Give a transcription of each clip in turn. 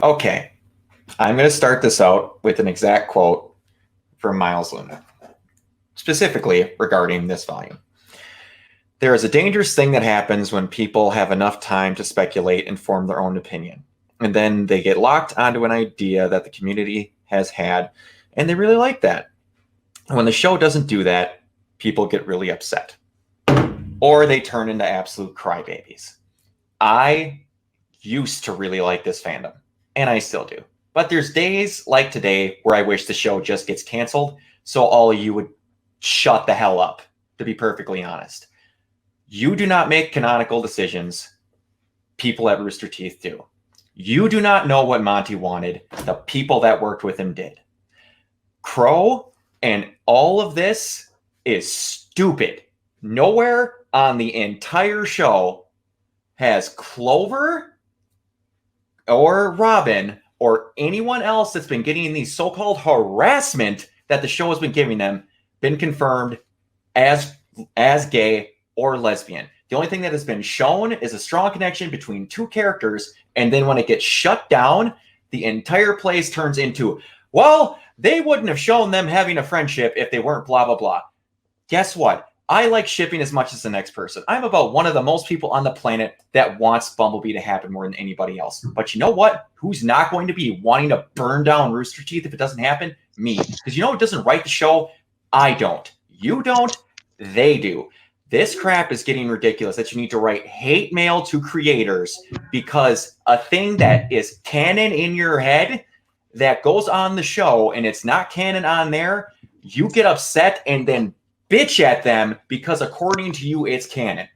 Okay, I'm going to start this out with an exact quote from Miles Luna, specifically regarding this volume. There is a dangerous thing that happens when people have enough time to speculate and form their own opinion. And then they get locked onto an idea that the community has had, and they really like that. And when the show doesn't do that, people get really upset. Or they turn into absolute crybabies. I used to really like this fandom, and I still do. But there's days like today where I wish the show just gets canceled so all of you would shut the hell up, to be perfectly honest. You do not make canonical decisions. People at Rooster Teeth do. You do not know what Monty wanted. The people that worked with him did. Crow and all of this is stupid. Nowhere on the entire show has Clover or Robin or anyone else that's been getting these so-called harassment that the show has been giving them been confirmed as gay or lesbian. The only thing that has been shown is a strong connection between two characters, and then when it gets shut down, the entire place turns into, well, they wouldn't have shown them having a friendship if they weren't blah, blah, blah. Guess what? I like shipping as much as the next person. I'm about one of the most people on the planet that wants Bumblebee to happen more than anybody else. But you know what? Who's not going to be wanting to burn down Rooster Teeth if it doesn't happen? Me. Because you know who doesn't write the show? I don't. You don't. They do. This crap is getting ridiculous that you need to write hate mail to creators because a thing that is canon in your head that goes on the show and it's not canon on there, you get upset and then bitch at them because according to you, it's canon.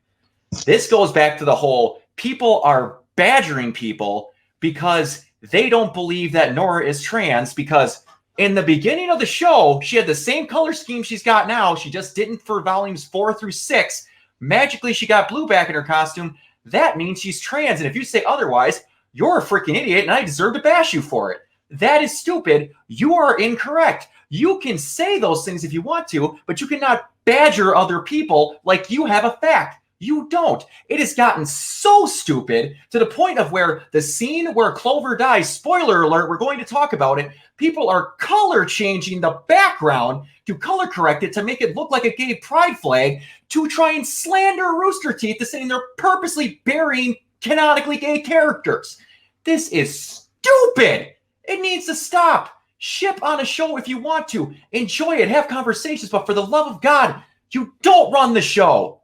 This goes back to the whole people are badgering people because they don't believe that Nora is trans because in the beginning of the show, she had the same color scheme she's got now. She just didn't for volumes 4 through 6. Magically, she got blue back in her costume. That means she's trans. And if you say otherwise, you're a freaking idiot and I deserve to bash you for it. That is stupid. You are incorrect. You can say those things if you want to, but you cannot badger other people like you have a fact. You don't. It has gotten so stupid to the point of where the scene where Clover dies, spoiler alert, we're going to talk about it, people are color changing the background to color correct it to make it look like a gay pride flag to try and slander Rooster Teeth to saying they're purposely burying canonically gay characters. This is stupid. It needs to stop. Ship on a show if you want to. Enjoy it. Have conversations. But for the love of God, you don't run the show.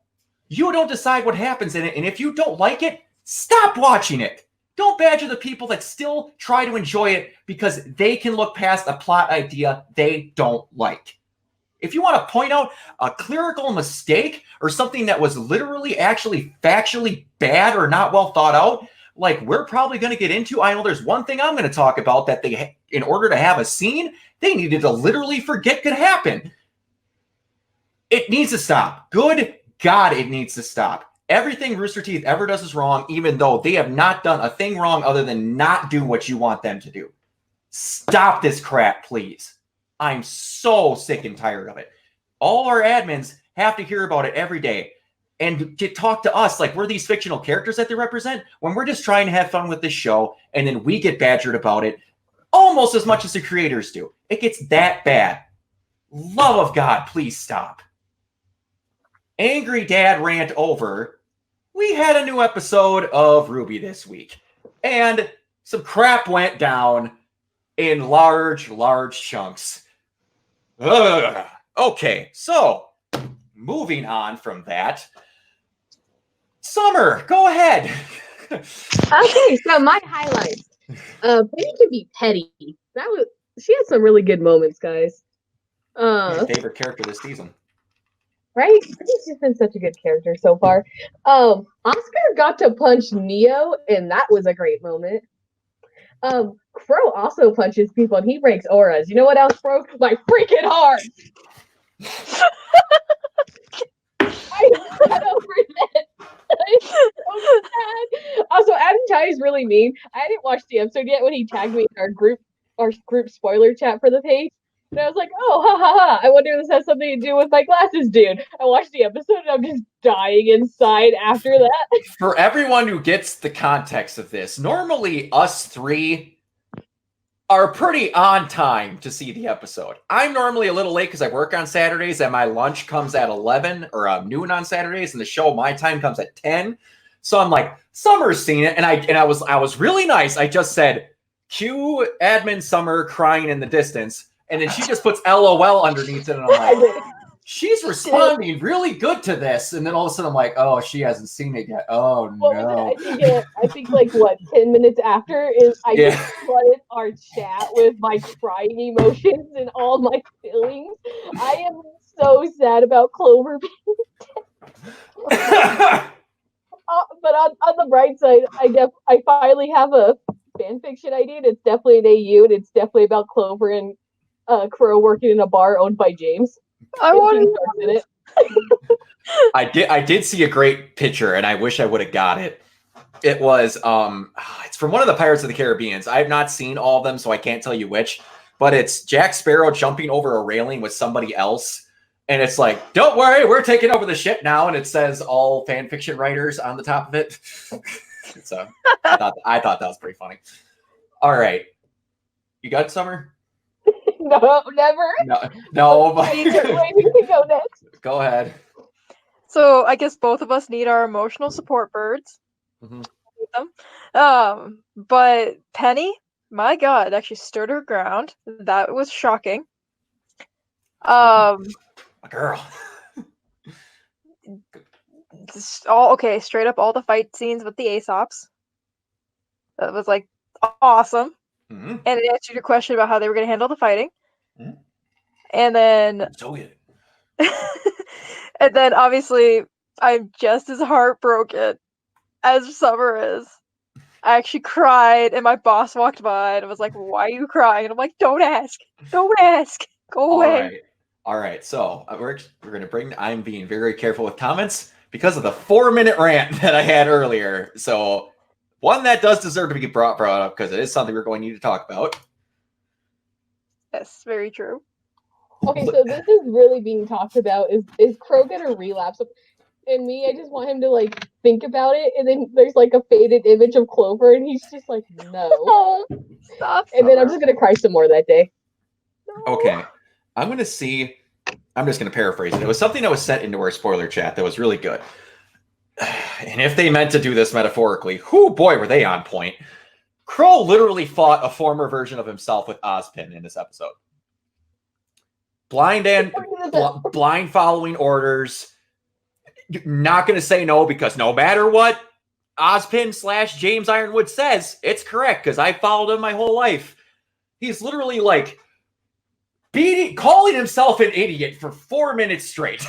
You don't decide what happens in it. And if you don't like it, stop watching it. Don't badger the people that still try to enjoy it because they can look past a plot idea they don't like. If you want to point out a clerical mistake or something that was literally actually factually bad or not well thought out, like we're probably going to get into, I know there's one thing I'm going to talk about that they, in order to have a scene, they needed to literally forget could happen. It needs to stop. Good God, it needs to stop. Everything Rooster Teeth ever does is wrong, even though they have not done a thing wrong other than not do what you want them to do. Stop this crap, please. I'm so sick and tired of it. All our admins have to hear about it every day and to talk to us like we're these fictional characters that they represent when we're just trying to have fun with this show and then we get badgered about it almost as much as the creators do. It gets that bad. Love of God, please stop. Angry Dad rant over. We had a new episode of RWBY this week, and some crap went down in large chunks. Ugh. Okay, so moving on from that, Summer, go ahead. Okay, so my highlights. Penny can be petty. She had some really good moments, guys. My favorite character this season. Right? He's just been such a good character so far. Oscar got to punch Neo, and that was a great moment. Crow also punches people, and he breaks auras. You know what else broke? My freaking heart! I got over that. So sad. Also, Adam Ty is really mean. I didn't watch the episode yet when he tagged me in our group spoiler chat for the page. And I was like, oh, ha, ha, ha. I wonder if this has something to do with my glasses, dude. I watched the episode and I'm just dying inside after that. For everyone who gets the context of this, normally us three are pretty on time to see the episode. I'm normally a little late because I work on Saturdays and my lunch comes at 11 or noon on Saturdays, and the show, my time, comes at 10. So I'm like, Summer's seen it, and I was really nice. I just said, cue admin Summer crying in the distance, and then she just puts LOL underneath it, and I'm like, she's responding really good to this. And then all of a sudden I'm like, oh, she hasn't seen it yet. Oh no. I think like what 10 minutes after is I just flooded our chat with my crying emotions and all my feelings. I am so sad about Clover being dead. But on the bright side, I guess I finally have a fan fiction idea. And it's definitely an AU, and it's definitely about Clover and Crow working in a bar owned by James. I wanted it. I did see a great picture, and I wish I would have got it. It was it's from one of the Pirates of the Caribbeans. I have not seen all of them, so I can't tell you which. But it's Jack Sparrow jumping over a railing with somebody else. And it's like, don't worry, we're taking over the ship now. And it says all fan fiction writers on the top of it. So I thought that was pretty funny. All right. You got Summer? No, never. No. But Wait, we can go next. Go ahead. So I guess both of us need our emotional support birds. Mm-hmm. But Penny, my God, actually stood her ground. That was shocking. A girl. Straight up all the fight scenes with the Aesops. That was like awesome. Mm-hmm. And it answered your question about how they were going to handle the fighting. Mm-hmm. And then So good. and then obviously I'm just as heartbroken as Summer is. I actually cried, and my boss walked by and was like, "Why are you crying?" And I'm like, "Don't ask. Don't ask. Go away." All right. So we're going to bring. I'm being very careful with comments because of the 4-minute rant that I had earlier. So one that does deserve to be brought up because it is something we're going to need to talk about. Yes, very true. Okay, so this is really being talked about. Is Crow gonna relapse? And me, I just want him to like think about it, and then there's like a faded image of Clover, and he's just like, no. Stop. And then I'm just gonna cry some more that day. No. Okay. I'm just going to paraphrase it. It was something that was sent into our spoiler chat that was really good. And if they meant to do this metaphorically, boy, were they on point. Crow literally fought a former version of himself with Ozpin in this episode. Blind following orders. You're not going to say no because no matter what Ozpin / James Ironwood says, it's correct because I followed him my whole life. He's literally like calling himself an idiot for 4 minutes straight.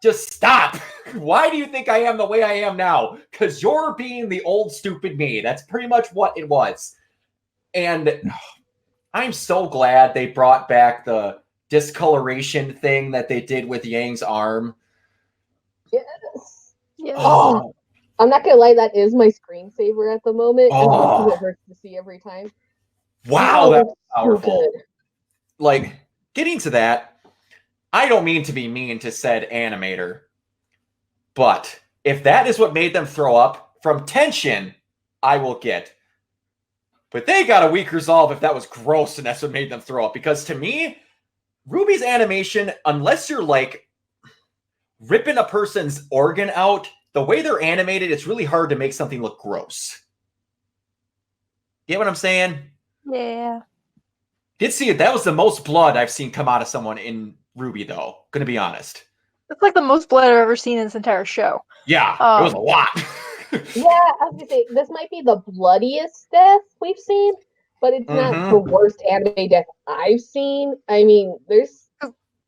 Just stop. Why do you think I am the way I am now? Because you're being the old stupid me. That's pretty much what it was. And I'm so glad they brought back the discoloration thing that they did with Yang's arm. Yes. Yes. Oh, I'm not gonna lie, that is my screensaver at the moment. Oh. It hurts to see every time. Wow, that's so powerful. good. Like, getting to that, I don't mean to be mean to said animator, but if that is what made them throw up from tension, I will get. But they got a weak resolve if that was gross and that's what made them throw up. Because to me, Ruby's animation, unless you're like ripping a person's organ out, the way they're animated, it's really hard to make something look gross. Get what I'm saying? Yeah. Did see it. That was the most blood I've seen come out of someone in Ruby, though. Gonna be honest. It's like the most blood I've ever seen in this entire show. Yeah, it was a lot. Yeah, I was gonna say this might be the bloodiest death we've seen, but it's not the worst anime death I've seen. I mean, there's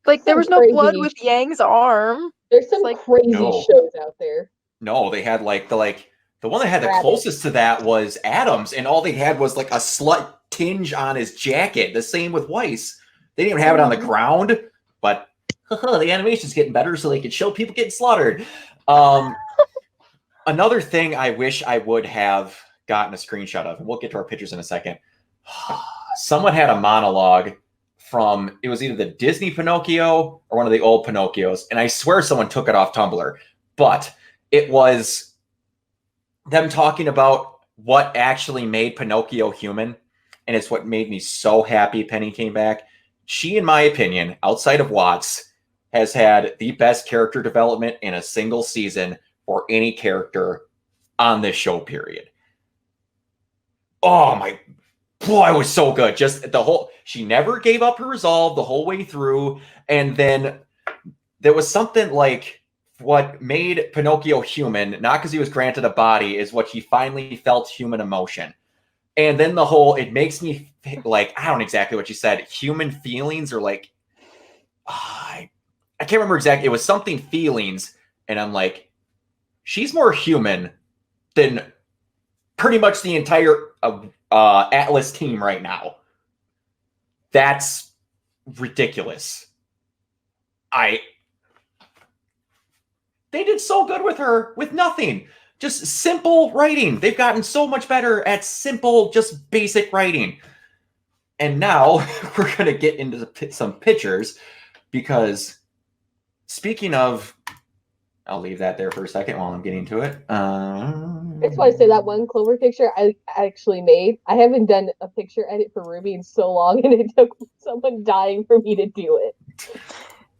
like there was no blood with Yang's arm. There's some crazy shows out there. No, they had like the one that had the closest to that was Adams, and all they had was like a slight tinge on his jacket. The same with Weiss. They didn't even have it on the ground, but the animation's getting better so they could show people getting slaughtered. Another thing I wish I would have gotten a screenshot of, and we'll get to our pictures in a second. Someone had a monologue from, it was either the Disney Pinocchio or one of the old Pinocchios, and I swear someone took it off Tumblr, but it was them talking about what actually made Pinocchio human. and it's what made me so happy Penny came back. She, in my opinion, outside of Watts, has had the best character development in a single season for any character on this show, period. Oh my boy, it was so good. Just the whole, she never gave up her resolve the whole way through. And then there was something like what made Pinocchio human, not because he was granted a body, is what he finally felt human emotion. And then the whole, it makes me like, I don't know exactly what you said, human feelings, or like, I can't remember exactly. It was something feelings. And I'm like, she's more human than pretty much the entire Atlas team right now. That's ridiculous. They did so good with her with nothing. Just simple writing. They've gotten so much better at simple, just basic writing. And now we're going to get into some pictures, because speaking of, I'll leave that there for a second while I'm getting to it. That's why I say that one Clover picture I actually made. I haven't done a picture edit for Ruby in so long, and it took someone dying for me to do it.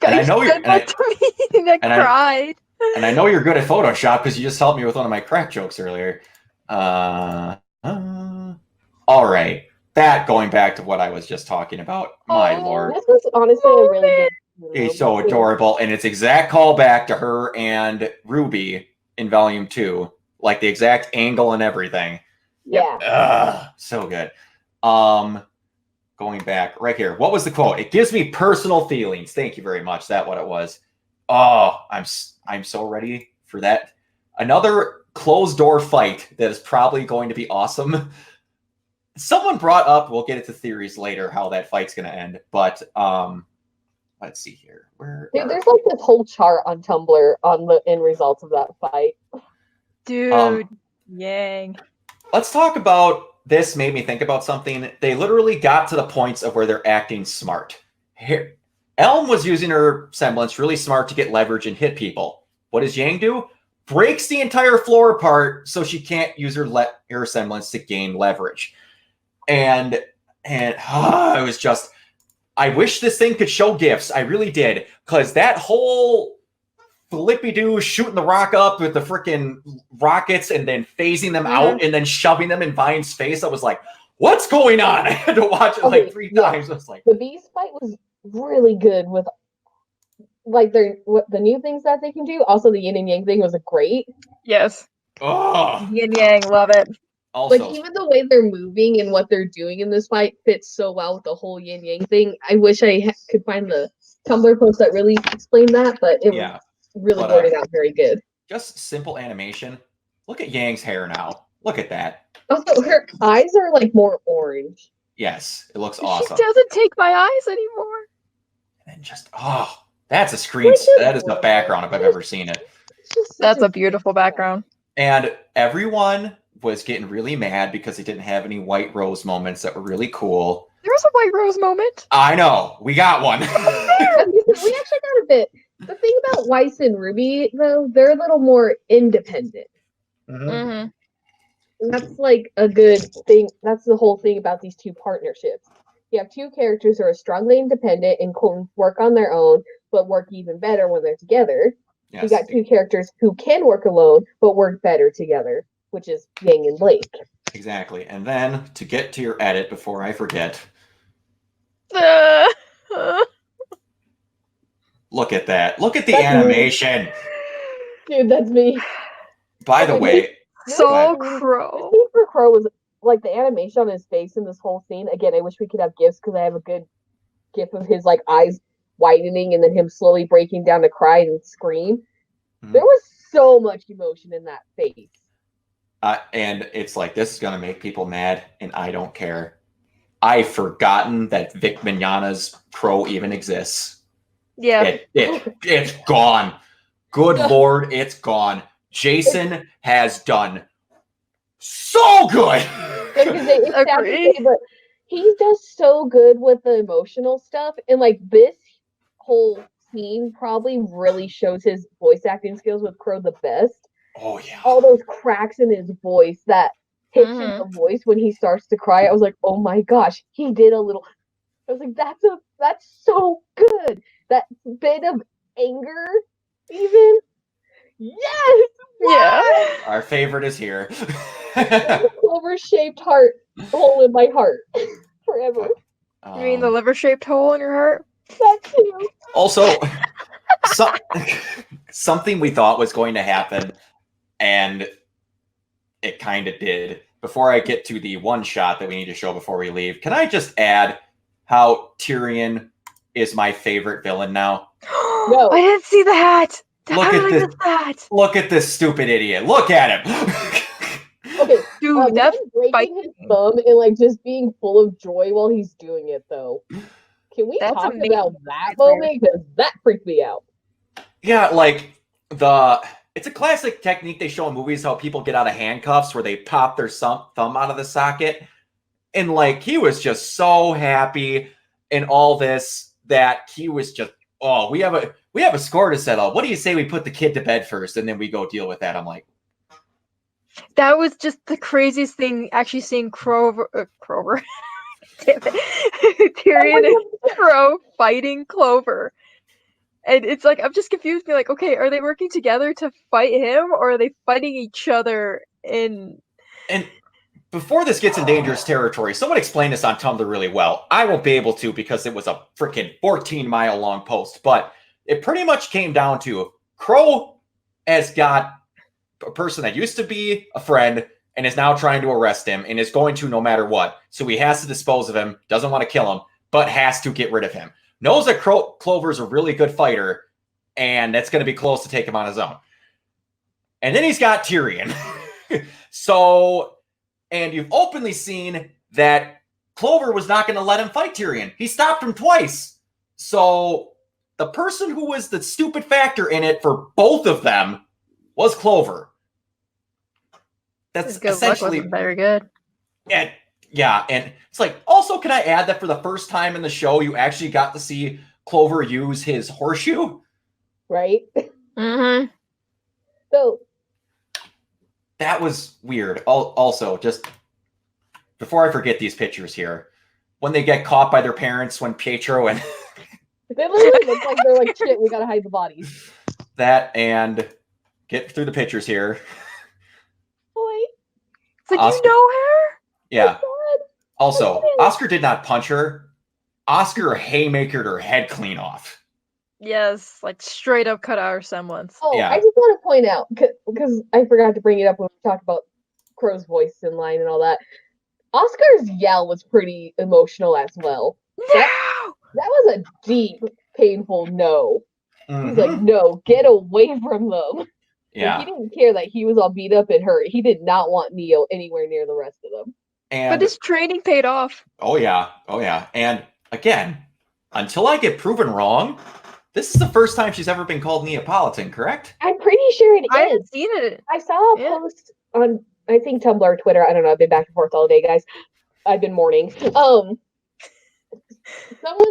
And I know you're, I cried. And I know you're good at Photoshop because you just helped me with one of my crack jokes earlier. All right. That, going back to what I was just talking about. My lord. This was honestly a really good. He's so adorable. And it's exact callback to her and Ruby in Volume 2. Like the exact angle and everything. Yeah. So good. Going back right here. What was the quote? It gives me personal feelings. Thank you very much. That's what it was. Oh, I'm so ready for that. Another closed door fight that is probably going to be awesome. Someone brought up, we'll get into theories later, how that fight's going to end. But let's see here. Dude, there's like this whole chart on Tumblr on the end results of that fight. Dude, Yang. Let's talk about this. Made me think about something. They literally got to the points of where they're acting smart. Here, Elm was using her semblance really smart to get leverage and hit people. What does Yang do? Breaks the entire floor apart so she can't use her semblance to gain leverage. And it was just, I wish this thing could show gifts. I really did. Because that whole flippy-doo shooting the rock up with the freaking rockets and then phasing them out and then shoving them in Vine's face, I was like, what's going on? I had to watch it like 3 times. I was like, the Beast fight was really good with like the new things that they can do. Also, the yin and yang thing was great. Yes. oh. Yin Yang, love it. Also, Like, even the way they're moving and what they're doing in this fight fits so well with the whole yin yang thing. I wish I could find the Tumblr post that really explained that, but it was really worded out very good. Just simple animation. Look at Yang's hair now. Look at that. Also, her eyes are like more orange. Yes, it looks awesome. She doesn't take my eyes anymore. And just, that's a screen. That is the background if I've ever seen it. That's a beautiful background. And everyone was getting really mad because they didn't have any White Rose moments that were really cool. There was a White Rose moment. I know. We got one. We actually got a bit. The thing about Weiss and Ruby, though, they're a little more independent. Mm-hmm. And that's like a good thing. That's the whole thing about these two partnerships. You have two characters who are strongly independent and can work on their own, but work even better when they're together. Yes. You got two characters who can work alone, but work better together, which is Yang and Blake. Exactly. And then, to get to your edit before I forget, look at that. Look at the animation. Dude, that's me. By the way, So Crow. For Crow was like the animation on his face in this whole scene. Again, I wish we could have gifs because I have a good gif of his like eyes widening and then him slowly breaking down to cry and scream. There was so much emotion in that face. And it's like, this is going to make people mad, and I don't care. I've forgotten that Vic Mignogna's Crow even exists. Yeah. It's gone. Good Lord, it's gone. Jason has done so good. It's sad to say, but he does so good with the emotional stuff, and like this whole scene probably really shows his voice acting skills with Crow the best. Oh yeah. All those cracks in his voice that pitch in the voice when he starts to cry. I was like, oh my gosh, he did a little. I was like, that's so good. That bit of anger, even. Yes. Yeah. Our favorite is here. Clover-shaped heart hole in my heart forever. You mean the liver-shaped hole in your heart? That too. Also, something we thought was going to happen, and it kind of did. Before I get to the one shot that we need to show before we leave, can I just add how Tyrion is my favorite villain now? No. I didn't see the hat. Look How at did I this. miss that? Look at this stupid idiot. Look at him. Okay, Dude, that's him breaking his thumb and like just being full of joy while he's doing it, though. Can we That's talk amazing. about that moment? Because that freaked me out. Yeah, like it's a classic technique they show in movies, how people get out of handcuffs where they pop their thumb out of the socket. And like he was just so happy in all this that he was just, oh, we have a score to settle. What do you say we put the kid to bed first and then we go deal with that? I'm like, that was just the craziest thing, actually seeing Crover damn it. Tyrion and Crow fighting Clover. And it's like, I'm just confused, be like, okay, are they working together to fight him, or are they fighting each other in... And before this gets in dangerous territory, someone explained this on Tumblr really well. I won't be able to because it was a freaking 14-mile long post, but it pretty much came down to Crow has got a person that used to be a friend and is now trying to arrest him and is going to no matter what. So he has to dispose of him, doesn't want to kill him, but has to get rid of him. Knows that Clover's a really good fighter, and that's going to be close to take him on his own. And then he's got Tyrion. So, and you've openly seen that Clover was not going to let him fight Tyrion. He stopped him twice. So the person who was the stupid factor in it for both of them was Clover. That's essentially very good. And yeah, and it's like, also, can I add that for the first time in the show, you actually got to see Clover use his horseshoe? Right? Mm-hmm. So that was weird. Also, just before I forget these pictures here, when they get caught by their parents, when Pietro and they literally look like they're like, shit, we gotta hide the bodies. That, and get through the pictures here. Boy. It's like, Oscar, you know her? Yeah. Also, Oscar did not punch her. Oscar haymakered her head clean off. Yes, like straight up cut out her semblance. Oh, yeah. I just want to point out, because I forgot to bring it up when we talked about Crow's voice in line and all that. Oscar's yell was pretty emotional as well. No! That was a deep, painful no. Mm-hmm. He's like, no, get away from them. Yeah. Like, he didn't care that he was all beat up and hurt. He did not want Neo anywhere near the rest of them. But his training paid off. Oh, yeah. Oh, yeah. And again, until I get proven wrong, this is the first time she's ever been called Neapolitan, correct? I'm pretty sure it is. I haven't seen it. I saw a post on, I think, Tumblr or Twitter. I don't know. I've been back and forth all day, guys. I've been mourning. Someone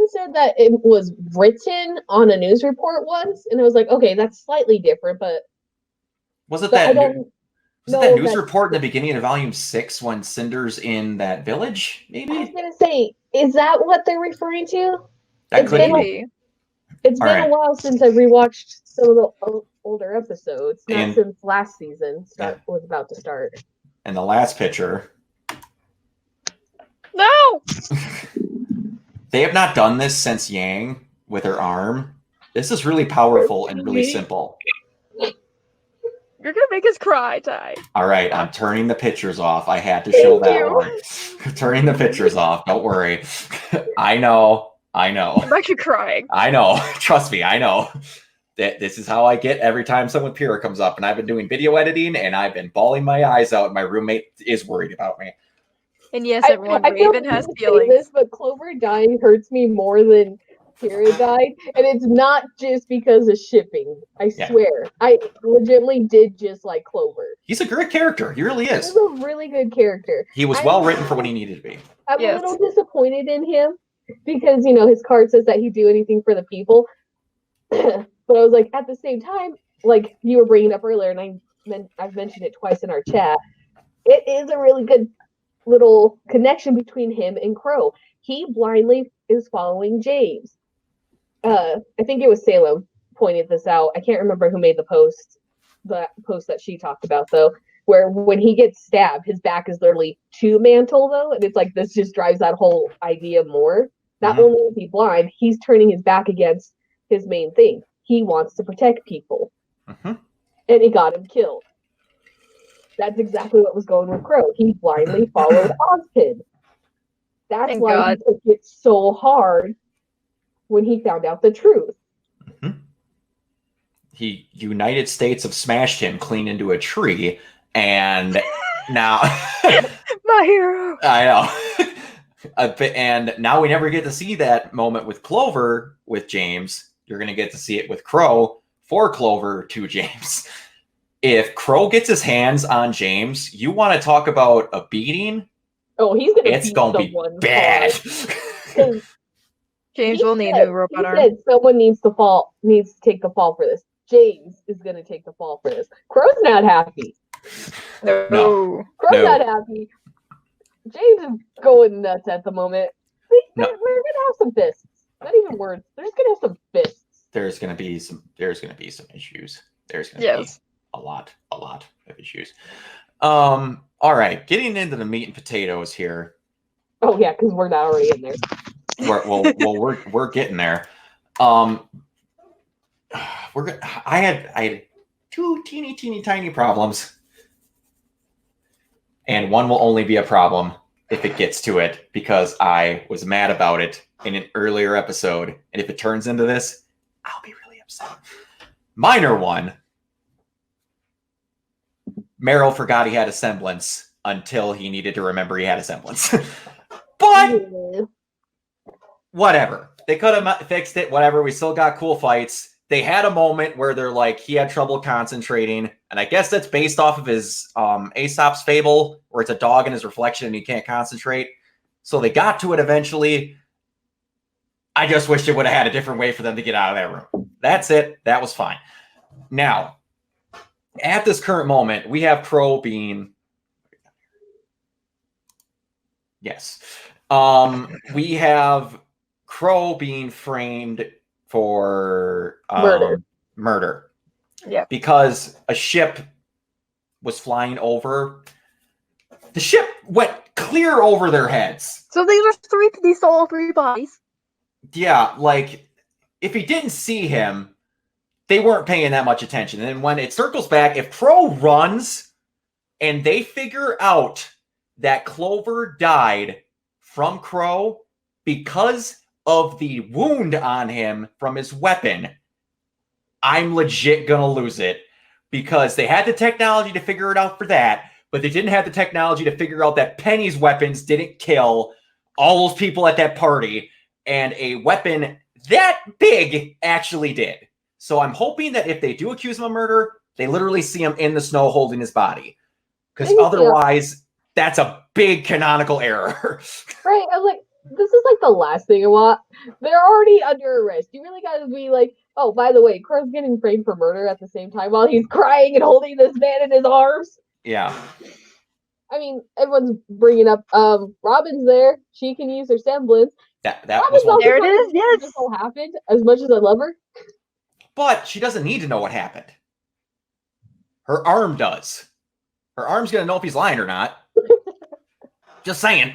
said that it was written on a news report once, and I was like, okay, that's slightly different, but... Was it that news report in the beginning of Volume 6 when Cinder's in that village, maybe? I was going to say, is that what they're referring to? That could be. It's been a while since I rewatched some of the older episodes, not since last season was about to start. And the last picture. No! They have not done this since Yang with her arm. This is really powerful and really simple. You're gonna make us cry, Ty. All right, I'm turning the pictures off. I had to show that one. Turning the pictures off. Don't worry. I know. I'm actually crying. I know. Trust me, I know. This is how I get every time someone Pyrrha comes up. And I've been doing video editing, and I've been bawling my eyes out. My roommate is worried about me. And yes, everyone, Raven has feelings. This, but Clover dying hurts me more than Pyrrha died. And it's not just because of shipping. I swear. I legitimately did just like Clover. He's a great character. He really is. He's a really good character. He was well written for what he needed to be. I'm a little disappointed in him because, you know, his card says that he'd do anything for the people. But I was like, at the same time, like you were bringing up earlier, and I've mentioned it twice in our chat, it is a really good little connection between him and Crow. He blindly is following James. I think it was Salem pointed this out. I can't remember who made the post that she talked about though, where when he gets stabbed, his back is literally to Mantle though, and it's like this just drives that whole idea more. Not only is he blind, he's turning his back against his main thing. He wants to protect people, and it got him killed. That's exactly what was going with Crow. He blindly followed Ozpin. That's Thank why God. he took it so hard when he found out the truth. He United States have smashed him clean into a tree, and now My hero. I know. And now we never get to see that moment with Clover with James. You're going to get to see it with Crow for Clover to James. If Crow gets his hands on James, you want to talk about a beating? Oh, he's gonna. It's going to be bad. James will need a robot arm. Said someone needs to take the fall for this. James is gonna take the fall for this. Crow's not happy. No. Crow's not happy. James is going nuts at the moment. We're gonna have some fists. Not even words. They're just gonna have some fists. There's gonna be some issues. There's gonna be a lot of issues. All right, getting into the meat and potatoes here. Oh yeah, because we're not already in there. We're getting there. I had two teeny tiny problems, and one will only be a problem if it gets to it, because I was mad about it in an earlier episode, and if it turns into this, I'll be really upset. Minor one. Meryl forgot he had a semblance until he needed to remember he had a semblance. But whatever. They could have fixed it. Whatever. We still got cool fights. They had a moment where they're like, he had trouble concentrating. And I guess that's based off of his Aesop's fable, where it's a dog in his reflection and he can't concentrate. So they got to it eventually. I just wish they would have had a different way for them to get out of that room. That's it. That was fine. Now, at this current moment, we have Crow being... Yes. We have Crow being framed for murder. Yeah. Because a ship was flying over. The ship went clear over their heads. So these are all three bodies. Yeah, like if he didn't see him, they weren't paying that much attention. And then when it circles back, if Crow runs and they figure out that Clover died from Crow because of the wound on him from his weapon, I'm legit gonna lose it, because they had the technology to figure it out for that, but they didn't have the technology to figure out that Penny's weapons didn't kill all those people at that party, and a weapon that big actually did. So I'm hoping that if they do accuse him of murder, they literally see him in the snow holding his body. Because otherwise, that's a big canonical error. Right? I was like, this is like the last thing I want. They're already under arrest. You really gotta be like, oh, by the way, Crow's getting framed for murder at the same time while he's crying and holding this man in his arms. Yeah. I mean, everyone's bringing up Robin's there. She can use her semblance. That Robin's was one. There it is, yes. This all happened, as much as I love her. But she doesn't need to know what happened. Her arm does. Her arm's going to know if he's lying or not. Just saying.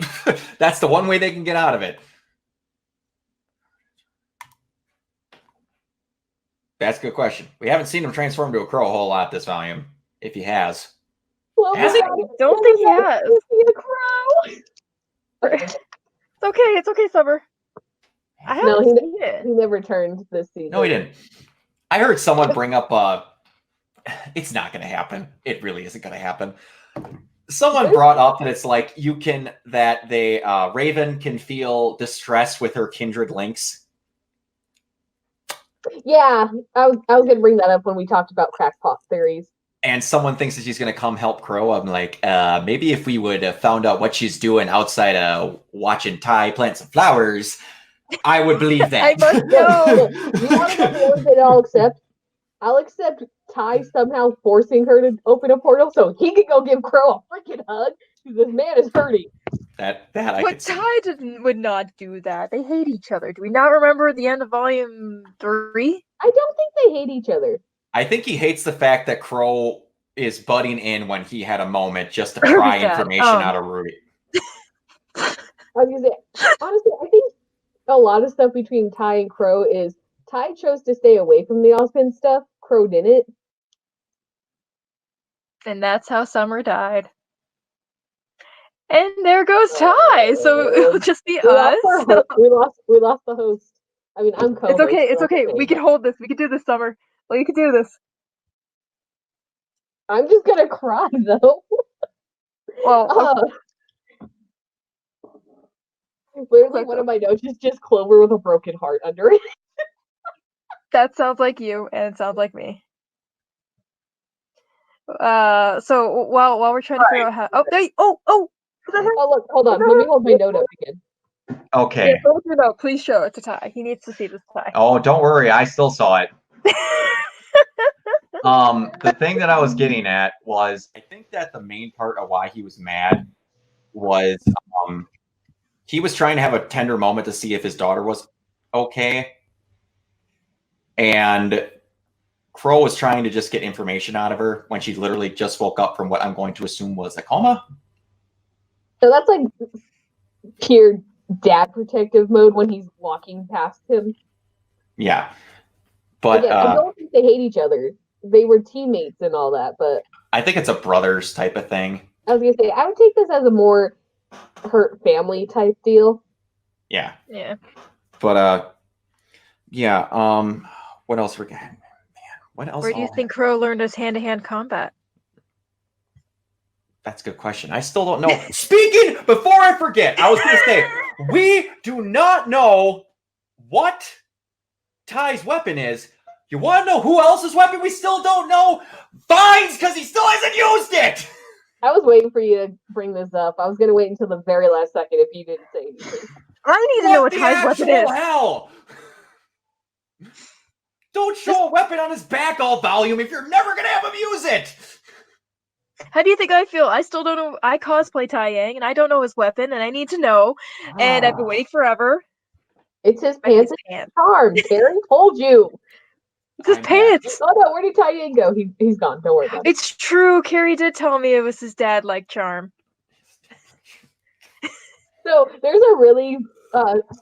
That's the one way they can get out of it. That's a good question. We haven't seen him transform to a crow a whole lot this volume, if he has. Well, Has he? I don't think he has. A crow. It's okay, Summer. I No, haven't seen it. He never turned this season. No, he didn't. I heard someone bring up it's not going to happen. It really isn't going to happen. Someone brought up that it's like Raven can feel distress with her kindred links. Yeah, I was going to bring that up when we talked about crackpot theories. And someone thinks that she's going to come help Crow. I'm like, maybe if we would have found out what she's doing outside of watching Ty plant some flowers, I would believe that. I must know. You want to know the only thing I'll accept? I'll accept Ty somehow forcing her to open a portal so he could go give Crow a freaking hug because this man is hurting. That I But could see. Ty would not do that. They hate each other. Do we not remember the end of volume 3? I don't think they hate each other. I think he hates the fact that Crow is butting in when he had a moment just to pry That, information out of Ruby. I was gonna say, honestly, I think a lot of stuff between Ty and Crow is Ty chose to stay away from the Ozpin stuff. Crow didn't. And that's how Summer died. And there goes Ty. So it'll just be We us. lost, our we lost the host. I mean, I'm co-host. It's okay. It's so okay. We can hold this. We can do this, Summer. Well, you can do this. I'm just gonna cry though. Well, Literally, one of my notes is just Clover with a broken heart under it. that sounds like you, and it sounds like me. So while we're trying to figure out how, Oh look, hold on. Let me hold my note up again. Okay. No, please show it to Ty. He needs to see this Ty. Oh, don't worry. I still saw it. The thing that I was getting at was, I think that the main part of why he was mad was he was trying to have a tender moment to see if his daughter was okay. And Crow was trying to just get information out of her when she literally just woke up from what I'm going to assume was a coma. So that's like pure dad protective mode when he's walking past him. Yeah. But again, I don't think they hate each other. They were teammates and all that, but I think it's a brothers type of thing. I was gonna say I would take this as a more hurt family type deal. Yeah. Yeah. But yeah, what else we're getting? Man, what else? Where do you think Crow learned his hand-to-hand combat? That's a good question. I still don't know. Speaking, before I forget, I was going to say, we do not know what Ty's weapon is. You want to know who else's weapon we still don't know? Vines, because he still hasn't used it! I was waiting for you to bring this up. I was gonna wait until the very last second if you didn't say anything. I need to know what Ty's weapon is. Hell? Don't show a weapon on his back all volume if you're never going to have him use it! How do you think I feel? I still don't know. I cosplay Tai Yang, and I don't know his weapon, and I need to know. And I've been waiting forever. It's his I need pants his and pants. charm. Karen told you. It's his pants. Oh no, where did Tai Yang go? He's gone. Don't worry about it. It's true. Carrie did tell me it was his dad-like charm. So there's a really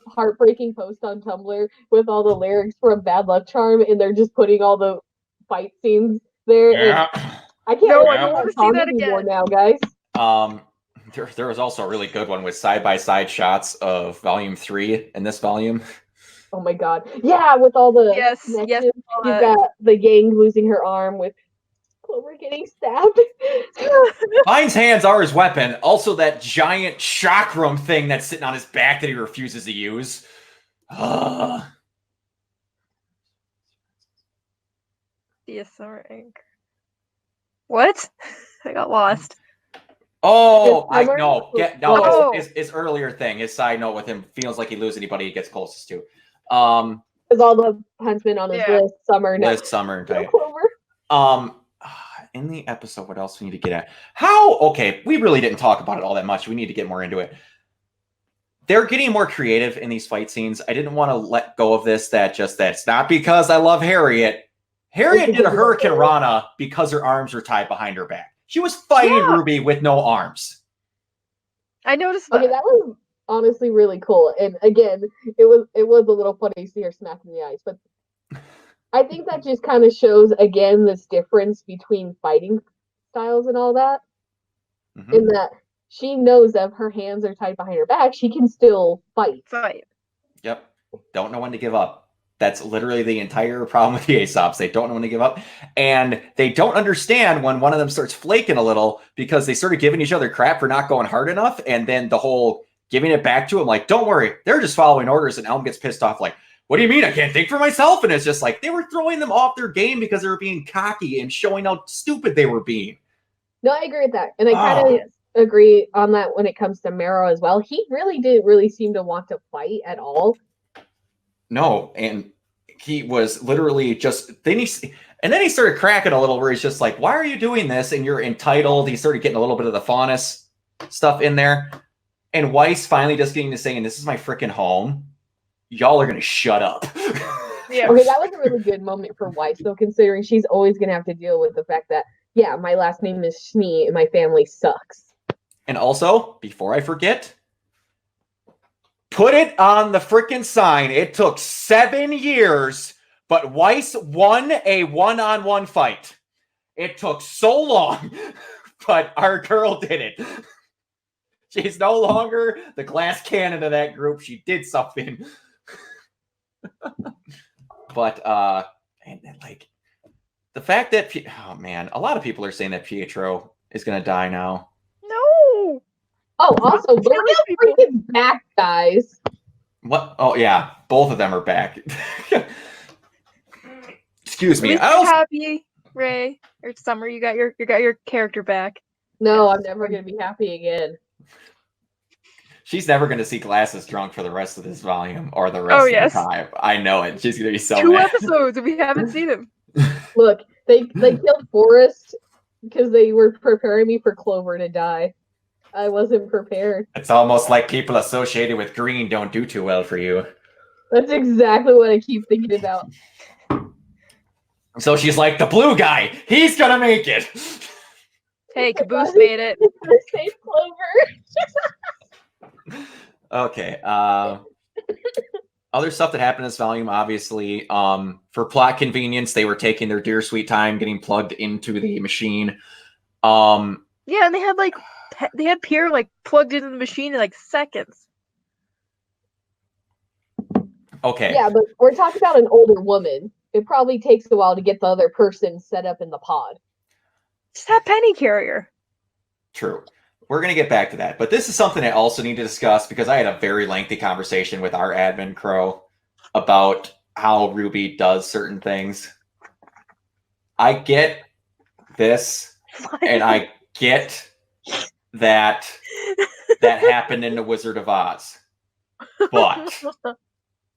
heartbreaking post on Tumblr with all the lyrics from Bad Luck Charm, and they're just putting all the fight scenes there. Yeah. I can't No, remember I don't that want to see song that anymore again. now, guys. There was also a really good one with side-by-side shots of volume 3 in this volume. Oh my god. Yeah, with all the Yes. connections. You've got the Yang losing her arm with Clover getting stabbed. Vine's hands are his weapon. Also, that giant chakram thing that's sitting on his back that he refuses to use. DSR anchor. What? I got lost. Oh, I Summer? know. Oh. His earlier thing, his side note with him feels like he loses anybody he gets closest to. Because all the huntsmen on his list, Summer, no, Liz, Summer, no Clover. In the episode, what else we need to get at? How? Okay, we really didn't talk about it all that much. We need to get more into it. They're getting more creative in these fight scenes. I didn't want to let go of this. That's not because I love Harriet. Harriet did a Hurricane Rana because her arms were tied behind her back. She was fighting Ruby with no arms. I noticed that. Okay, that was honestly really cool. And again, it was a little funny to see her smack in the eyes, but I think that just kind of shows again this difference between fighting styles and all that. Mm-hmm. In that she knows that if her hands are tied behind her back, she can still fight. Yep. Don't know when to give up. That's literally the entire problem with the Aesops. They don't know when to give up. And they don't understand when one of them starts flaking a little because they started giving each other crap for not going hard enough. And then the whole giving it back to him, like, don't worry, they're just following orders. And Elm gets pissed off, like, what do you mean I can't think for myself? And it's just like they were throwing them off their game because they were being cocky and showing how stupid they were being. No, I agree with that. And I kind of agree on that when it comes to Marrow as well. He really didn't seem to want to fight at all. No, and he was literally just And then he started cracking a little where he's just like, why are you doing this? And you're entitled. He started getting a little bit of the faunus stuff in there. And Weiss finally just getting to saying, this is my freaking home. Y'all are going to shut up. Yeah. Okay, that was a really good moment for Weiss, though, considering she's always going to have to deal with the fact that, yeah, my last name is Schnee and my family sucks. And also, before I forget, put it on the freaking sign. It took 7 years, but Weiss won a one-on-one fight. It took so long, but our girl did it. She's no longer the glass cannon of that group. She did something. But, and like, the fact that, oh man, a lot of people are saying that Pietro is going to die now. No. Oh, also, Kill Lori's people. freaking back, guys. What? Oh, yeah. Both of them are back. Excuse At me. least I you're also, happy, Ray or Summer. You got your character back. No, I'm never going to be happy again. she's never going to see Glasses drunk for the rest of this volume or the rest of yes. the time. I know it. She's going to be so 2 mad. episodes and we haven't seen him. Look, they killed Forrest because they were preparing me for Clover to die. I wasn't prepared. It's almost like people associated with green don't do too well for you. That's exactly what I keep thinking about. So she's like, the blue guy, he's going to make it. Hey, Caboose made it. Save Clover. Okay. Other stuff that happened in this volume, obviously, for plot convenience, they were taking their dear sweet time getting plugged into the machine. Yeah, and they had Pierre like plugged into the machine in like seconds. Okay. Yeah, but we're talking about an older woman. It probably takes a while to get the other person set up in the pod. Just have Penny carrier. True. We're going to get back to that. But this is something I also need to discuss because I had a very lengthy conversation with our admin, Crow, about how Ruby does certain things. I get this, and I get that happened in The Wizard of Oz. But,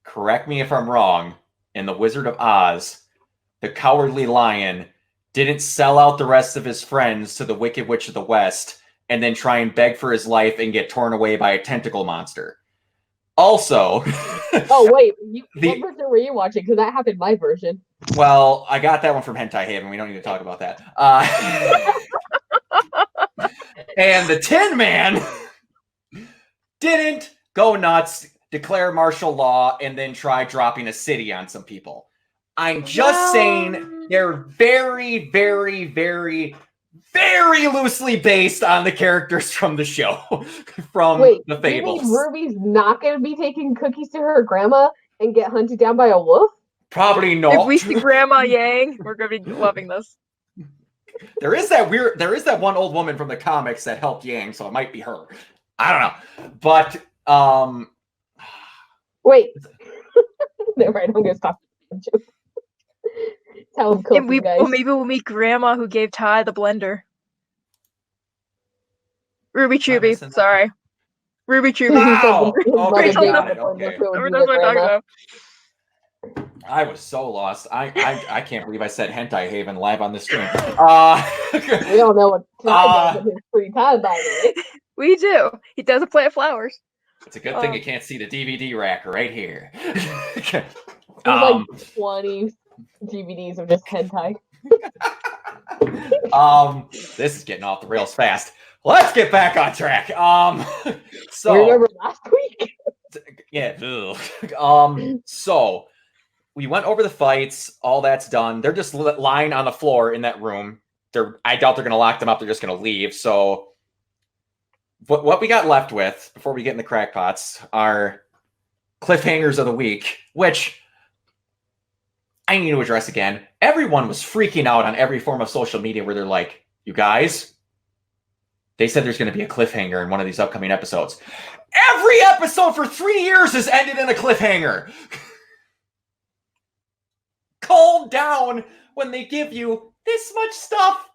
correct me if I'm wrong, in The Wizard of Oz, the Cowardly Lion didn't sell out the rest of his friends to the Wicked Witch of the West and then try and beg for his life and get torn away by a tentacle monster. Also... Oh, wait. What version were you watching? Because that happened my version. Well, I got that one from Hentai Haven. We don't need to talk about that. And the Tin Man didn't go nuts, declare martial law, and then try dropping a city on some people. I'm just saying they're very, very, very, very loosely based on the characters from the show, from the Fables. You mean Ruby's not going to be taking cookies to her grandma and get hunted down by a wolf? Probably not. If we see Grandma Yang, we're gonna be loving this. There is that one old woman from the comics that helped Yang, so it might be her. I don't know. But wait. Never mind, I'm gonna stop. Tell him And maybe we'll meet Grandma who gave Ty the blender. Ruby Chubby, sorry. Ruby Chubby. Wow. Okay, Rachel got it. Okay. Never knows what I'm talking about. I was so lost. I can't believe I said Hentai Haven live on the stream. We don't know what Ty does in his free time, by the way. We do. He doesn't plant flowers. It's a good thing you can't see the DVD rack right here. There's like 20 DVDs of just hentai. This is getting off the rails fast. Let's get back on track. So you remember last week? Yeah. So we went over the fights. All that's done. They're just lying on the floor in that room. I doubt they're going to lock them up. They're just going to leave. So what we got left with before we get in the crackpots are cliffhangers of the week, which I need to address again. Everyone was freaking out on every form of social media where they're like, you guys, they said there's going to be a cliffhanger in one of these upcoming episodes. Every episode for 3 years has ended in a cliffhanger. Calm down when they give you this much stuff.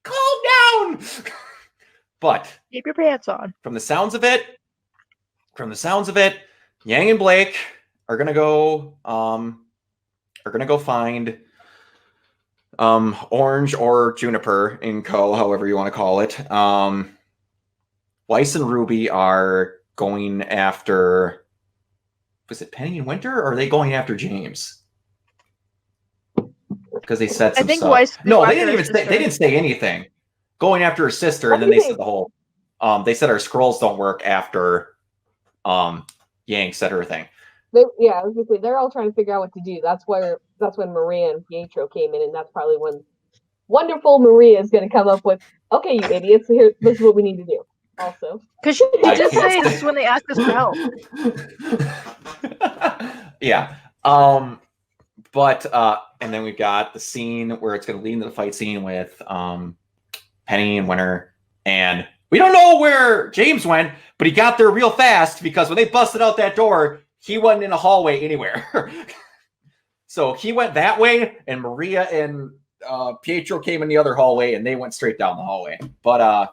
Calm down. But keep your pants on. From the sounds of it, Yang and Blake are gonna go find Orange or Juniper in Co, however you want to call it. Weiss and Ruby are going after, was it Penny and Winter, or are they going after James? Because they said some I think stuff. Weiss No, they after didn't her even say, sister. they didn't say anything. Going after her sister, What and then do they you said the whole they said our scrolls don't work after Yang said her thing. Yeah, I was gonna say they're all trying to figure out what to do. That's when Maria and Pietro came in, and that's probably when wonderful Maria is gonna come up with, okay, you idiots, here, this is what we need to do. Also, Because she I did can't say this is when they asked us for help. Yeah. But and then we've got the scene where it's going to lead into the fight scene with Penny and Winter, and we don't know where James went, but he got there real fast because when they busted out that door, he wasn't in a hallway anywhere. So he went that way, and Maria and Pietro came in the other hallway, and they went straight down the hallway. But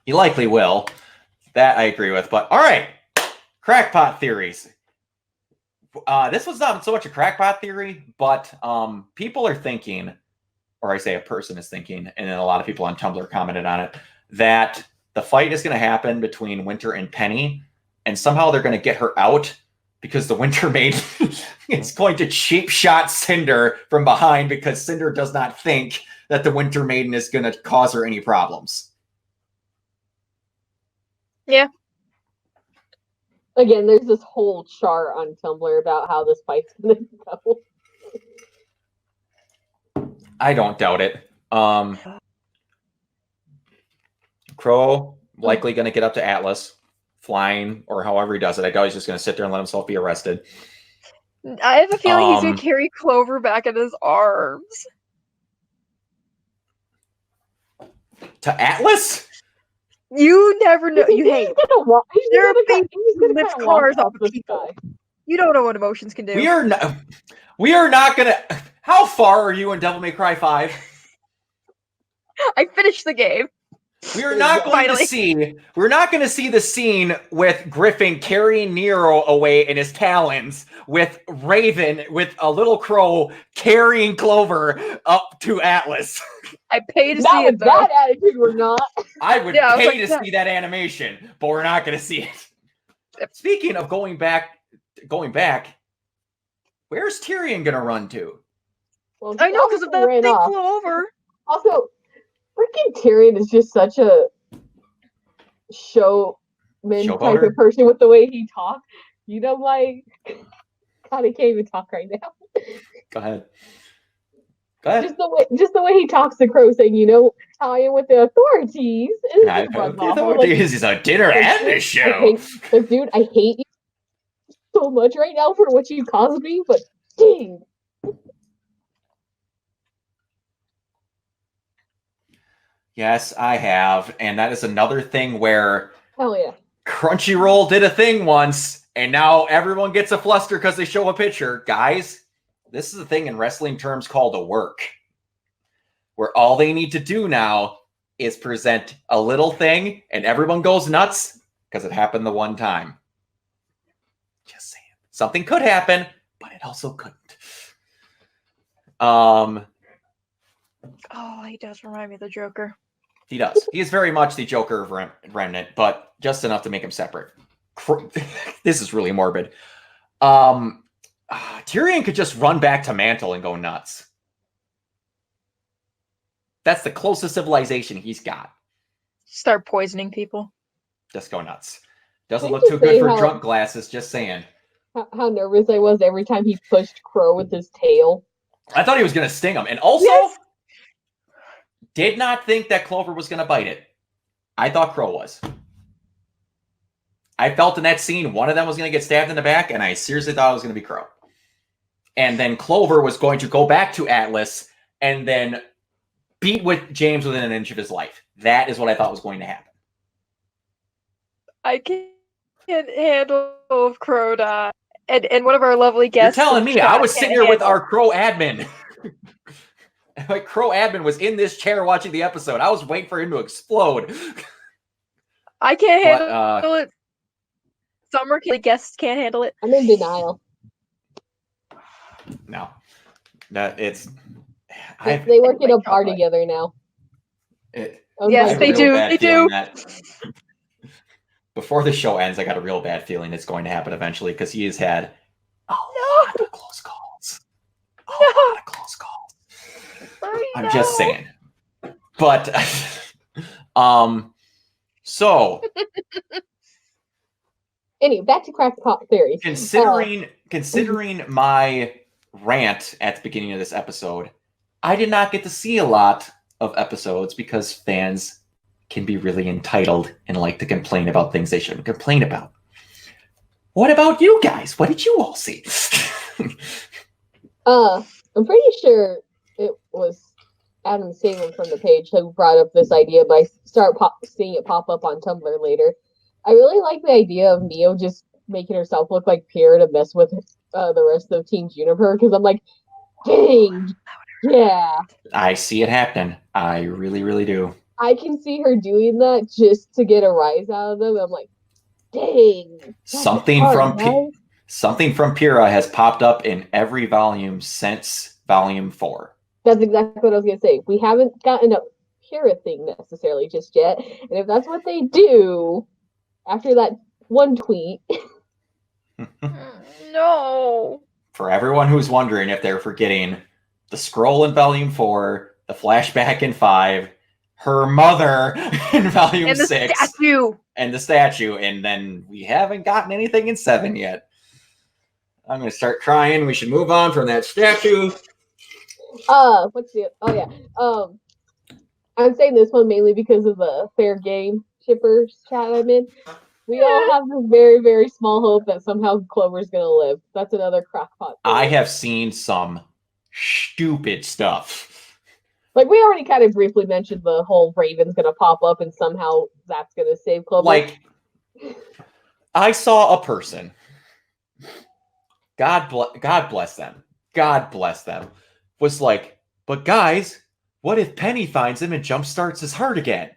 he likely will. That I agree with. But all right, crackpot theories. This was not so much a crackpot theory, but people are thinking, or I say a person is thinking, and then a lot of people on Tumblr commented on it, that the fight is going to happen between Winter and Penny, and somehow they're going to get her out because the Winter Maiden is going to cheap shot Cinder from behind because Cinder does not think that the Winter Maiden is going to cause her any problems. Yeah. again, there's this whole chart on Tumblr about how this fight's gonna go. I don't doubt it. Crow likely going to get up to Atlas, flying, or however he does it. I doubt he's just going to sit there and let himself be arrested. I have a feeling he's Um, gonna carry Clover back in his arms. To Atlas? You never know. You hate. He's gonna walk. He's There are gonna things he's gonna lift kinda walk cars off off of the people. sky. You don't know what emotions can do. We are not going to. How far are you in Devil May Cry 5? I finished the game. We are not going to Finally. see. We're not going to see the scene with Griffin carrying Nero away in his talons, with Raven with a little crow carrying Clover up to Atlas. I pay to Not see it with though. that attitude, we're not. I would Yeah, I was pay like, to yeah. see that animation, but we're not going to see it. Yep. Speaking of going back, where's Tyrion going to run to? Well, I he know because also of that ran thing off. flew over. Also, freaking Tyrion is just such a showman type Showboater? of person with the way he talks. You know, like, God, I can't even talk right now. Go ahead. Go ahead. Just the way he talks to Crow, saying, you know, how I am with the authorities. And I it have runs the off. I'm like, authorities. It's a dinner like, and a dude, show. dude, I hate you so much right now for what you caused me, but dang. Yes, I have. And that is another thing where Hell yeah. Crunchyroll did a thing once, and now everyone gets a fluster because they show a picture. Guys, this is a thing in wrestling terms called a work, where all they need to do now is present a little thing, and everyone goes nuts because it happened the one time. Just saying. Something could happen, but it also couldn't. Oh, he does remind me of the Joker. He does. He is very much the Joker of Remnant, but just enough to make him separate. This is really morbid. Tyrion could just run back to Mantle and go nuts. That's the closest civilization he's got. Start poisoning people. Just go nuts. Doesn't Can look you too good say for how- drunk glasses, just saying. How nervous I was every time he pushed Crow with his tail. I thought he was going to sting him. And also, Yes. did not think that Clover was going to bite it. I thought Crow was. I felt in that scene one of them was going to get stabbed in the back, and I seriously thought it was going to be Crow. And then Clover was going to go back to Atlas and then beat with James within an inch of his life. That is what I thought was going to happen. I can't handle if Crow died. And one of our lovely guests. You're telling in me chat I was can't sitting here with handle- our Crow admin. Like Crow admin was in this chair watching the episode. I was waiting for him to explode. I can't But, handle it. Summer guests can't handle it. I'm in denial. No. That it's. They work in my a bar God. together now. I was Yes, I have a they real do. bad They feeling do. that before the show ends, I got a real bad feeling it's going to happen eventually because he has had a lot of close calls. A lot of close calls. I'm just saying. But so Anyway, back to crackpot theories. considering my rant at the beginning of this episode, I did not get to see a lot of episodes because fans can be really entitled and like to complain about things they shouldn't complain about. What about you guys? What did you all see? I'm pretty sure it was Adam Salem from the page who brought up this idea, but I seeing it pop up on Tumblr later. I really like the idea of Neo just making herself look like Pierre to mess with the rest of Team Juniper, because I'm like, dang, yeah. I see it happening. I really, really do. I can see her doing that just to get a rise out of them. I'm like, dang. Something from Pyrrha has popped up in every volume since volume 4. That's exactly what I was gonna say. We haven't gotten a Pyrrha thing necessarily just yet, and if that's what they do after that one tweet, No. For everyone who's wondering if they're forgetting the scroll in volume 4, the flashback in 5, her mother in volume And the 6, statue. and the statue, and then we haven't gotten anything in 7 yet. I'm gonna start crying. We should move on from that statue. what's the I'm saying this one mainly because of the fair game shippers chat I'm in. We all have this very, very small hope that somehow Clover's gonna live. That's another crackpot. I have seen some stupid stuff. Like, we already kind of briefly mentioned the whole Raven's gonna pop up and somehow that's gonna save Clover. Like, I saw a person. God bless them. God bless them. Was like, but guys, what if Penny finds him and jumpstarts his heart again?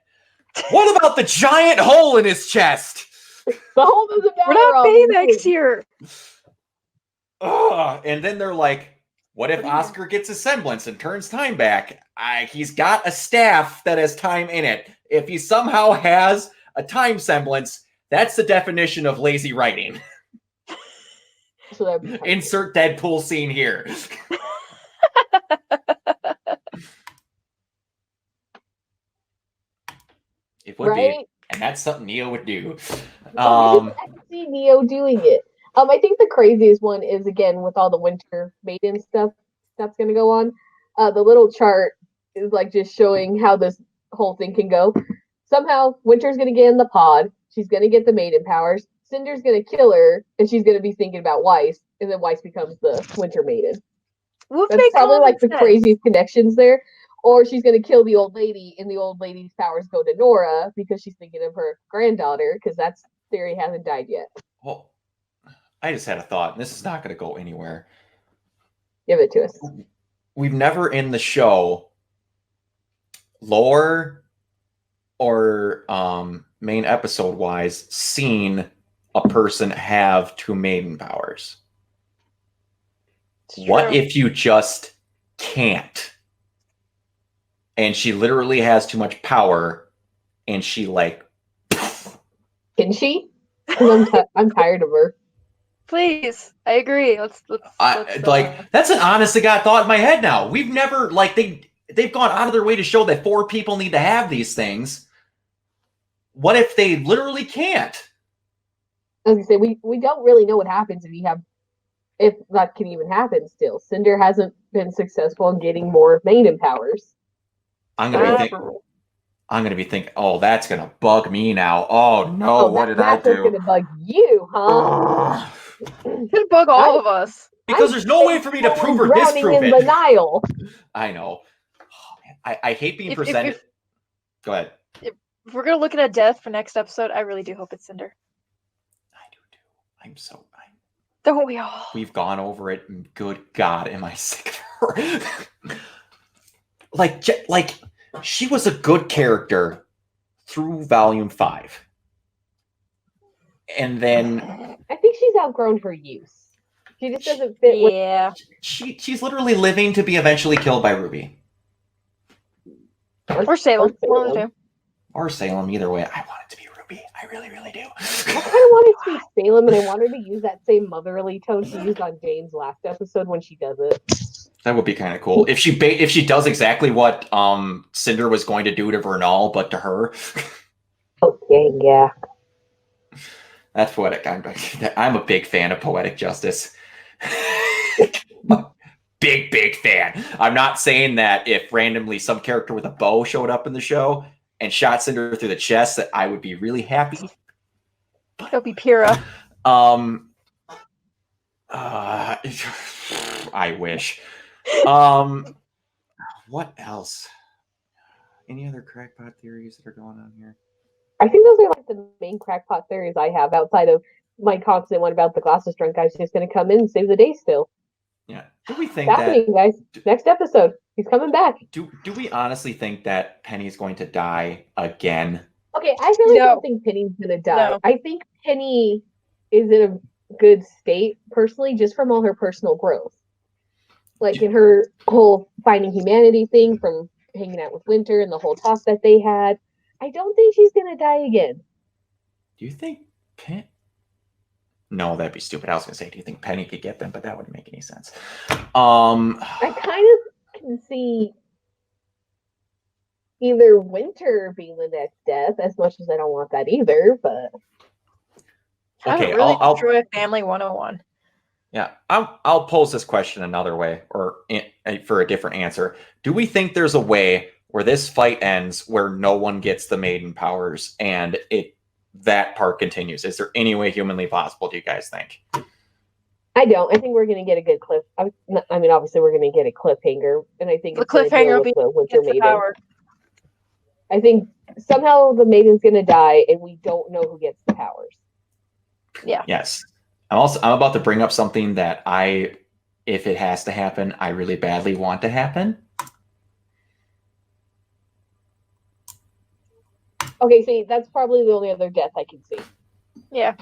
What about the giant hole in his chest? The hole doesn't matter. We're not Baymax here. Ugh. And then they're like, what if Oscar gets a semblance and turns time back? He's got a staff that has time in it. If he somehow has a time semblance, that's the definition of lazy writing. So Insert Deadpool scene here. It would be, and that's something Neo would do. I can see Neo doing it. I think the craziest one is, again, with all the Winter Maiden stuff that's going to go on. The little chart is like just showing how this whole thing can go. Somehow, Winter's going to get in the pod. She's going to get the Maiden powers. Cinder's going to kill her, and she's going to be thinking about Weiss, and then Weiss becomes the Winter Maiden. That's probably like the craziest connections there. Or she's going to kill the old lady, and the old lady's powers go to Nora because she's thinking of her granddaughter, because that's theory hasn't died yet. Well, I just had a thought, and this is not going to go anywhere. Give it to us. We've never in the show, lore or main episode wise, seen a person have 2 maiden powers. What if you just can't? And she literally has too much power, and she like. Can she? Because I'm tired of her. Please, I agree. Let's that's an honest to God thought in my head now. We've never they've gone out of their way to show that 4 people need to have these things. What if they literally can't? As I say, we don't really know what happens if that can even happen still. Cinder hasn't been successful in getting more maiden powers. I'm gonna be thinking, oh, that's gonna bug me now. Oh no, what did I do? That's gonna bug you, huh? It's gonna bug all of us. Because there's no way for me to prove or disprove in it. The Nile. I know. Oh, man. I hate being presented. Go ahead. If we're gonna look at a death for next episode, I really do hope it's Cinder. I do too. Don't we all? We've gone over it, and good God, am I sick of her? like she was a good character through volume 5. And then I think she's outgrown her use. She just doesn't fit with. Yeah. She's literally living to be eventually killed by Ruby Or Salem. One of the two. or Salem. Either way, I want it to be Ruby. I really, really do. I kind of want it to be Salem, and I want her to use that same motherly tone she used on James last episode when she does it. That would be kind of cool if she does exactly what Cinder was going to do to Vernal, but to her. Okay, yeah. That's poetic. I'm a big fan of poetic justice. Big fan. I'm not saying that if randomly some character with a bow showed up in the show and shot Cinder through the chest, that I would be really happy. It'll be Pyrrha. I wish. What else? Any other crackpot theories that are going on here? I think those are like the main crackpot theories I have outside of my constant one about the glasses drunk guy's just going to come in and save the day still. Yeah. Do we think happening, guys? Next episode, he's coming back. Do we honestly think that Penny's going to die again? Okay, I really don't think Penny's going to die. No. I think Penny is in a good state, personally, just from all her personal growth. Like in her whole finding humanity thing from hanging out with Winter and the whole talk that they had. I don't think she's going to die again. Do you think Penny... No, that'd be stupid. I was going to say, do you think Penny could get them? But that wouldn't make any sense. I kind of can see either Winter being the next death, as much as I don't want that either, but... Okay, I'll destroy Family 101. Yeah, I'll pose this question another way, or for a different answer. Do we think there's a way where this fight ends where no one gets the maiden powers and that part continues? Is there any way humanly possible, do you guys think? I don't. I think we're going to get a good cliff. I mean, obviously, we're going to get a cliffhanger, and I think the cliffhanger will be the Winter Maiden. Power. I think somehow the Maiden's going to die, and we don't know who gets the powers. Yeah. Yes. I'm about to bring up something that if it has to happen, I really badly want to happen. Okay, see, that's probably the only other death I can see. Yeah.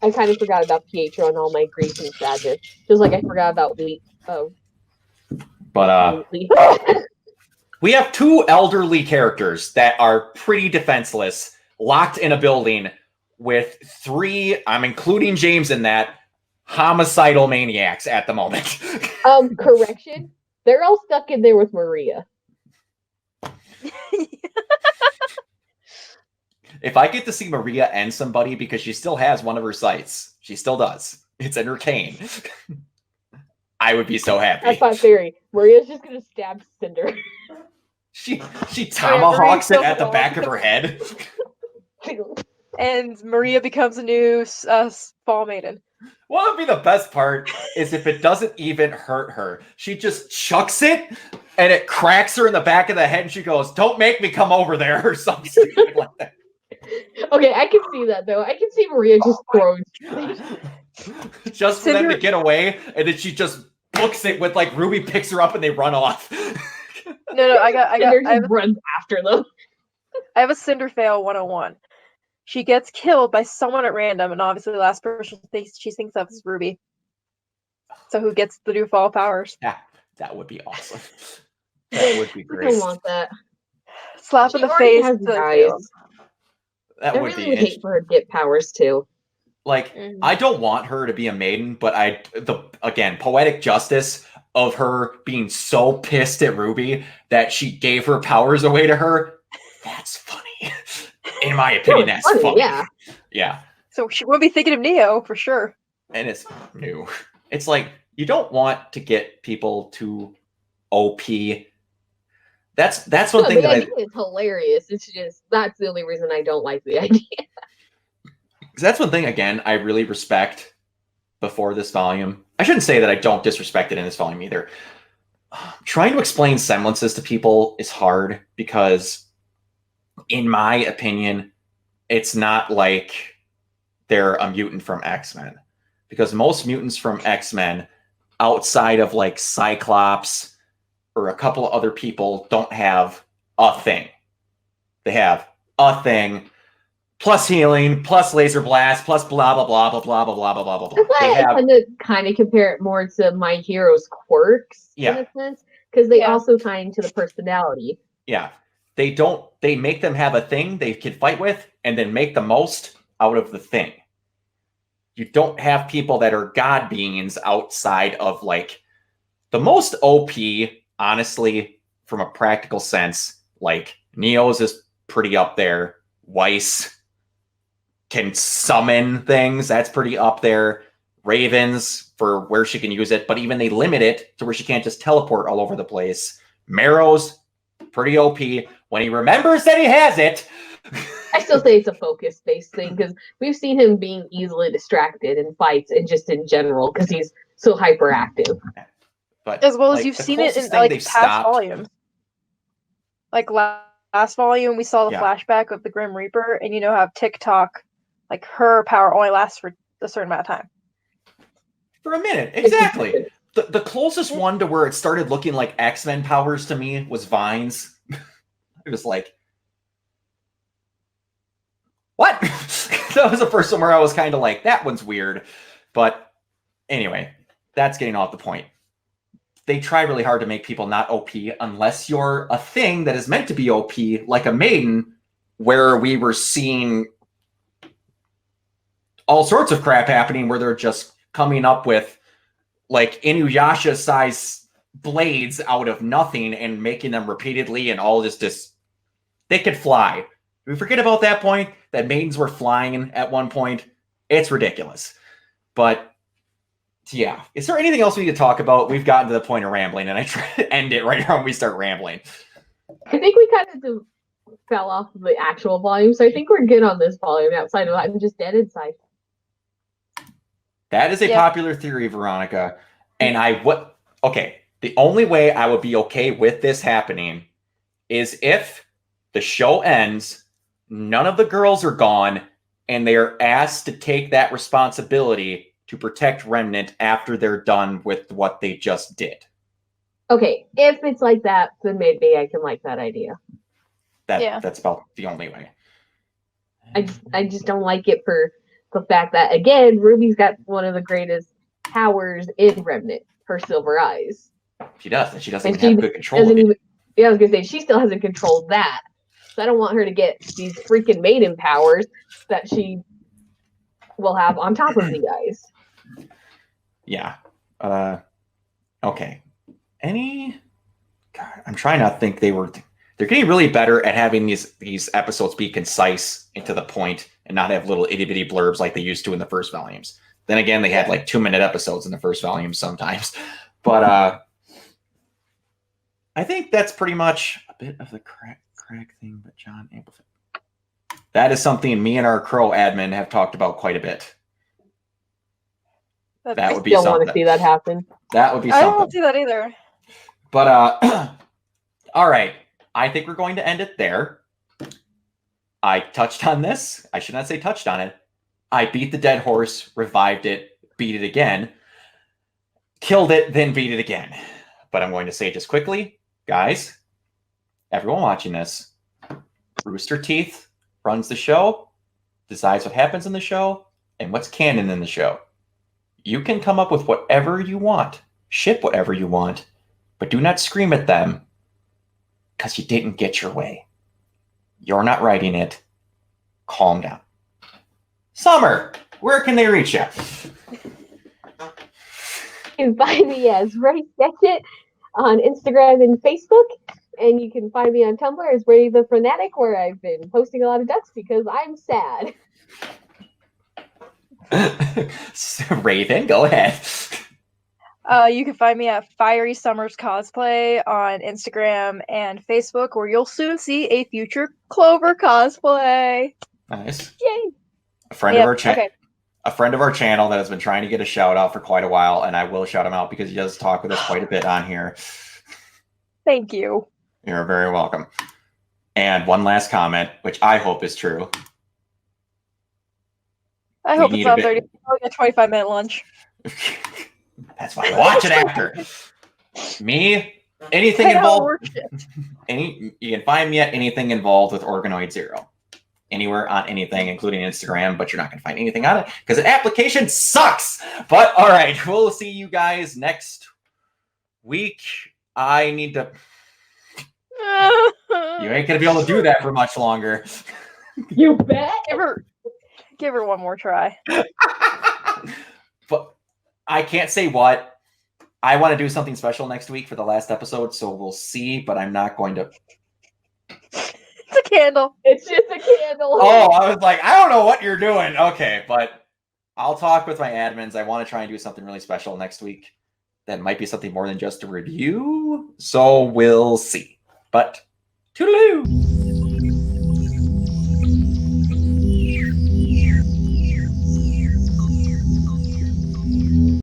I kind of forgot about Pietro and all my grief and sadness. Just like I forgot about Lee. But we have two elderly characters that are pretty defenseless, locked in a building with three, I'm including James in that, homicidal maniacs at the moment. Correction. They're all stuck in there with Maria. If I get to see Maria end somebody because she still has one of her sights, she still does. It's in her cane. I would be so happy. That's my theory. Maria's just gonna stab Cinder. She tomahawks it at the back of her head. And Maria becomes a new Fall Maiden. What would be the best part is if it doesn't even hurt her. She just chucks it and it cracks her in the back of the head and she goes, "Don't make me come over there," or something like that. Okay, I can see that though. I can see Maria just throwing just for them to get away, and then she just books it with like Ruby picks her up and they run off. No, I run after them. I have a Cinder fail 101. She gets killed by someone at random, and obviously the last person she thinks of is Ruby. So who gets the new fall powers? Yeah, that would be awesome. That would be great. I want that. Slap in the face. That I would really be would hate for her to get powers too. Like, I don't want her to be a maiden, but again, poetic justice of her being so pissed at Ruby that she gave her powers away to her. That's funny. In my opinion, that's funny. Yeah. Yeah. So she would be thinking of Neo for sure. And it's new. It's like, you don't want to get people to OP. That's one thing the that idea is hilarious. It's just that's the only reason I don't like the idea. That's one thing, again, I really respect before this volume. I shouldn't say that I don't disrespect it in this volume either. Trying to explain semblances to people is hard because, in my opinion, it's not like they're a mutant from X-Men. Because most mutants from X-Men, outside of like Cyclops or a couple of other people, don't have a thing. They have a thing. plus healing, plus laser blast, plus blah blah blah blah blah blah blah blah blah blah. That's why They I have tend to kind of compare it more to My Hero's quirks Yeah. in a sense, because they Yeah. also tie into the personality. yeah. They make them have a thing they can fight with and then make the most out of the thing. You don't have people that are god beings outside of like the most OP, honestly, from a practical sense, like Neo's is pretty up there. Weiss can summon things, that's pretty up there. Ravens for where she can use it, but even they limit it to where she can't just teleport all over the place. Marrow's pretty OP when he remembers that he has it. I still say it's a focus-based thing because we've seen him being easily distracted in fights and just in general because he's so hyperactive. But As well as like, you've the seen it closest in thing like they've past stopped- volumes. Like last volume, we saw the Yeah. flashback of the Grim Reaper, and you know how TikTok, like her power only lasts for a certain amount of time. For a minute, exactly. The closest one to where it started looking like X-Men powers to me was Vines. It was like, what? That was the first one where I was kind of like, that one's weird. But anyway, that's getting off the point. They try really hard to make people not OP unless you're a thing that is meant to be OP, like a maiden, where we were seeing all sorts of crap happening where they're just coming up with like Inuyasha size blades out of nothing and making them repeatedly and all this they could fly. We forget about that point that maidens were flying at one point. It's ridiculous. But yeah, is there anything else we need to talk about? We've gotten to the point of rambling and I try to end it right now when we start rambling. I think we kind of fell off of the actual volume, so I think we're good on this volume outside of I'm just dead inside. That is a Yep. popular theory, Veronica. And the only way I would be okay with this happening is if the show ends, none of the girls are gone, and they are asked to take that responsibility to protect Remnant after they're done with what they just did. Okay, if it's like that, then maybe I can like that idea. Yeah. That's about the only way. I just don't like it for the fact that again, Ruby's got one of the greatest powers in Remnant, her silver eyes. She does, and she doesn't And even she have good control of Doesn't it. even, yeah, I was gonna say she still hasn't controlled that. So I don't want her to get these freaking maiden powers that she will have on top of you guys. Yeah. Okay. God, I'm trying not to think they're getting really better at having these episodes be concise and to the point and not have little itty bitty blurbs like they used to in the first volumes. Then again, they had like 2-minute episodes in the first volume sometimes. But I think that's pretty much a bit of the crack thing, but John amplified. That is something me and our Crow admin have talked about quite a bit. That I would be still want something. to see that happen. That would be I don't something. want to see that either. But all right. I think we're going to end it there. I touched on this. I should not say touched on it. I beat the dead horse, revived it, beat it again, killed it, then beat it again. But I'm going to say just quickly, guys, everyone watching this, Rooster Teeth runs the show, decides what happens in the show, and what's canon in the show. You can come up with whatever you want, ship whatever you want, but do not scream at them because you didn't get your way. You're not writing it. Calm down. Summer, where can they reach you? You can find me as Ray Beckett on Instagram and Facebook. And you can find me on Tumblr as Ray the Frenetic, where I've been posting a lot of ducks because I'm sad. Raven, go ahead. You can find me at Fiery Summers Cosplay on Instagram and Facebook, where you'll soon see a future Clover cosplay. Nice. Yay! A friend of Yep, our channel. okay. A friend of our channel that has been trying to get a shout out for quite a while, and I will shout him out because he does talk with us quite a bit on here. Thank you. You're very welcome. And one last comment, which I hope is true. I We hope need it's a not bit- 30. I'll get a 25-minute lunch. That's why I watch it after. Me, anything 10-hour involved. work shift. You can find me at anything involved with Organoid Zero. anywhere on anything, including Instagram, but you're not going to find anything on it because the application sucks. But all right, we'll see you guys next week. I need to. You ain't going to be able to do that for much longer. You bet. Give her one more try. But I can't say what. I want to do something special next week for the last episode, so we'll see, but I'm not going to. It's a candle. It's just a candle. Oh, I was like, I don't know what you're doing. Okay, but I'll talk with my admins. I want to try and do something really special next week. That might be something more than just a review, so we'll see. But toodaloo!